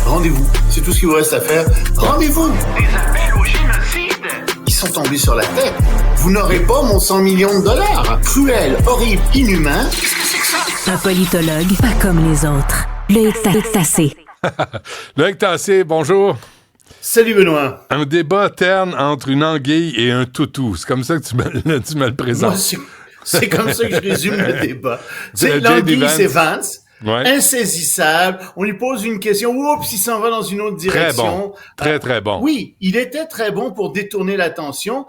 Rendez-vous. C'est tout ce qu'il vous reste à faire. Rendez-vous. Des appels au génocide. Ils sont tombés sur la tête. Vous n'aurez pas mon 100 millions de dollars. Cruel, horrible, inhumain. Qu'est-ce que c'est que ça? Un politologue, pas comme les autres. Loïc Tassé. Loïc Tassé, bonjour. Salut Benoît. Un débat terne entre une anguille et un toutou. C'est comme ça que tu me le présentes. Moi, c'est comme ça que je résume le débat. C'est L'anguille, c'est Vance. Ouais. Insaisissable. On lui pose une question. Oups, il s'en va dans une autre direction. Très bon. Oui, il était très bon pour détourner l'attention.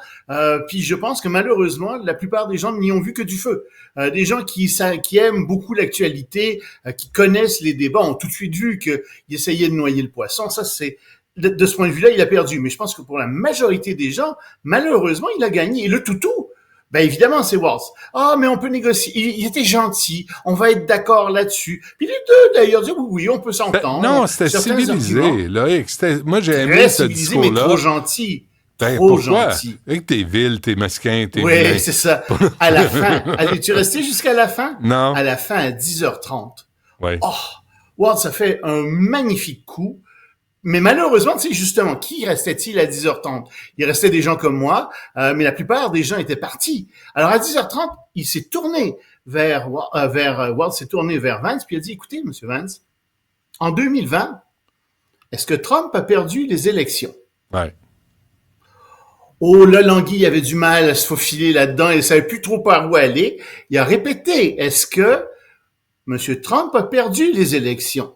Puis je pense que malheureusement, la plupart des gens n'y ont vu que du feu. Des gens qui aiment beaucoup l'actualité, qui connaissent les débats, ont tout de suite vu qu'il essayait de noyer le poisson. Ça, c'est de ce point de vue-là, il a perdu. Mais je pense que pour la majorité des gens, malheureusement, il a gagné. Et le toutou, ben évidemment, c'est Walz. Ah, mais on peut négocier. Il était gentil. On va être d'accord là-dessus. Puis les deux, d'ailleurs, disaient oui, on peut s'entendre. Non, c'était civilisé, Loïc. Moi, j'ai aimé ce discours-là. Mais trop gentil. Ben, trop pourquoi? gentil. Avec tes villes, tes mesquins, tes oui, vilains. c'est ça. À la fin. Es-tu resté jusqu'à la fin? Non. À la fin, à 10h30. Oui. Oh! Walz a fait un magnifique coup. Mais malheureusement, tu sais, justement, qui restait-il à 10h30? Il restait des gens comme moi, mais la plupart des gens étaient partis. Alors, à 10h30, il s'est tourné Walz s'est tourné vers Vance, puis il a dit, écoutez, Monsieur Vance, en 2020, est-ce que Trump a perdu les élections? Ouais. Oh, là, l'anguille avait du mal à se faufiler là-dedans, il ne savait plus trop par où aller. Il a répété, est-ce que Monsieur Trump a perdu les élections?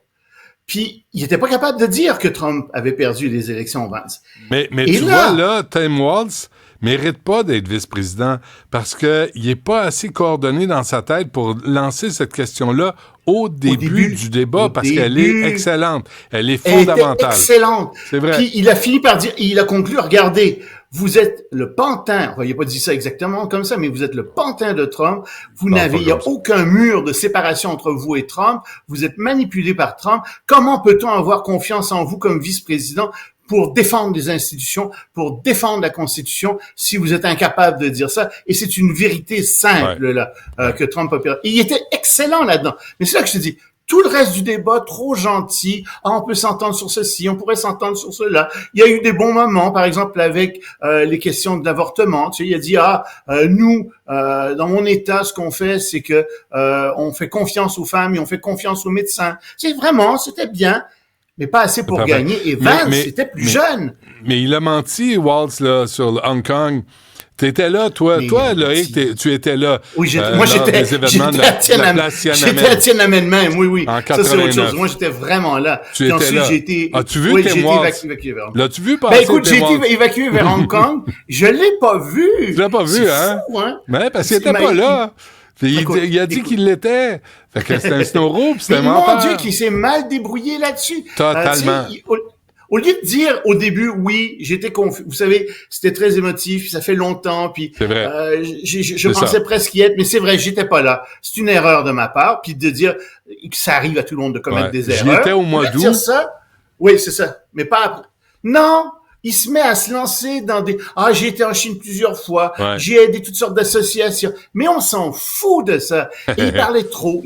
Puis, il était pas capable de dire que Trump avait perdu les élections, Vance. Mais tu vois, là, Tim Walz mérite pas d'être vice-président parce qu'il est pas assez coordonné dans sa tête pour lancer cette question-là au début du débat parce qu'elle est excellente. Elle est fondamentale. Elle était excellente. C'est vrai. Puis, il a fini par dire, il a conclu, regardez, vous êtes le pantin, enfin, il n'a pas dit ça exactement comme ça, mais vous êtes le pantin de Trump, il n'y a aucun mur de séparation entre vous et Trump, vous êtes manipulé par Trump, comment peut-on avoir confiance en vous comme vice-président pour défendre les institutions, pour défendre la Constitution, si vous êtes incapable de dire ça? Et c'est une vérité simple, là, que Trump a perdu. Et il était excellent là-dedans. Mais c'est là que je te dis, tout le reste du débat, trop gentil. Ah, on peut s'entendre sur ceci, on pourrait s'entendre sur cela. Il y a eu des bons moments, par exemple, avec les questions de l'avortement. Tu sais, il a dit, nous, dans mon État, ce qu'on fait, c'est que on fait confiance aux femmes et on fait confiance aux médecins. C'est vraiment, c'était bien, mais pas assez pour gagner. Et Vance, c'était plus jeune. Mais il a menti, Walz, là, sur Hong Kong. T'étais là, toi, Loïc, tu étais là. Oui, j'étais à Tiananmen même, oui. En 89. Ça, c'est autre chose. Moi, j'étais vraiment là. Tu étais ensuite, là. As-tu vu j'ai été évacué vers Hong Kong. L'as-tu vu passer? Ben, écoute, j'ai été évacué vers Hong Kong. Je l'ai pas vu. Tu l'as pas vu, hein? Fou, hein? Mais parce qu'il était pas là. Il a dit qu'il l'était. Fait que c'était un snowro, pis c'était menteur. Mon Dieu, qu'il s'est mal débrouillé là-dessus. Totalement. Au lieu de dire au début, oui, j'étais confus. Vous savez, c'était très émotif, ça fait longtemps, puis c'est vrai. Je pensais presque y être, mais c'est vrai, j'étais pas là. C'est une erreur de ma part, puis de dire que ça arrive à tout le monde de commettre des erreurs. J'y étais au mois d'août. Dire ça, oui, c'est ça, mais pas après. Non, il se met à se lancer dans des... Ah, j'ai été en Chine plusieurs fois, j'ai aidé toutes sortes d'associations, mais on s'en fout de ça. Et il parlait trop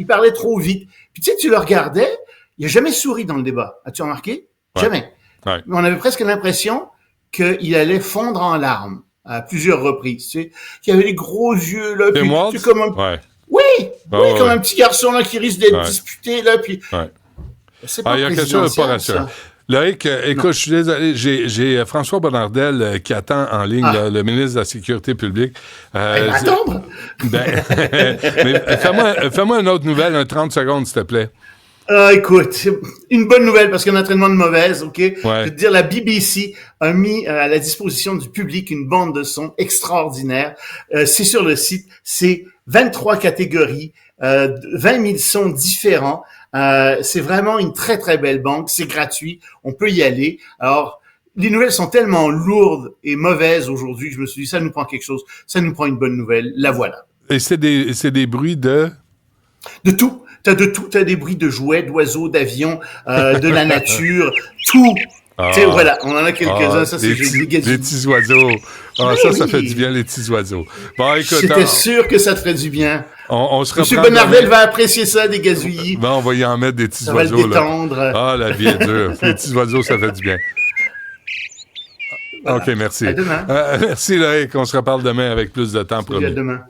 vite. Puis tu sais, tu le regardais, il a jamais souri dans le débat. As-tu remarqué? Jamais. Ouais. On avait presque l'impression qu'il allait fondre en larmes à plusieurs reprises. Tu sais, qu'il avait les gros yeux là, puis tu comme un... Oui, comme un petit garçon là qui risque d'être disputé là, puis. C'est pas il y a quelque chose de pas rassurant. Loïc, écoute, je suis désolé, j'ai François Bonnardel qui attend en ligne, le ministre de la Sécurité publique. Attendre? Mais fais-moi une autre nouvelle, 30 secondes, s'il te plaît. Écoute, une bonne nouvelle parce qu'il y a un entraînement de mauvaise, OK? Ouais. Je veux te dire, la BBC a mis à la disposition du public une bande de son extraordinaire. C'est sur le site, c'est 23 catégories, 20 000 sons différents. C'est vraiment une très, très belle banque. C'est gratuit. On peut y aller. Alors, les nouvelles sont tellement lourdes et mauvaises aujourd'hui que je me suis dit, ça nous prend quelque chose. Ça nous prend une bonne nouvelle. La voilà. Et c'est des bruits de tout. T'as de tout. T'as des bruits de jouets, d'oiseaux, d'avions, de la nature. Tout. Tu sais, voilà, on en a quelques-uns, ça c'est des des petits oiseaux. Ça fait du bien, les petits oiseaux. Bon, écoute, j'étais sûr que ça te ferait du bien. On se Monsieur reprend Bonardel va apprécier ça, des gazouillis. on va y en mettre des petits Ça oiseaux. va le détendre. Là. La vie est dure. Les petits oiseaux, ça fait du bien. Voilà. OK, merci. À demain. Merci, Loïc. On se reparle demain avec plus de temps, promis. À demain.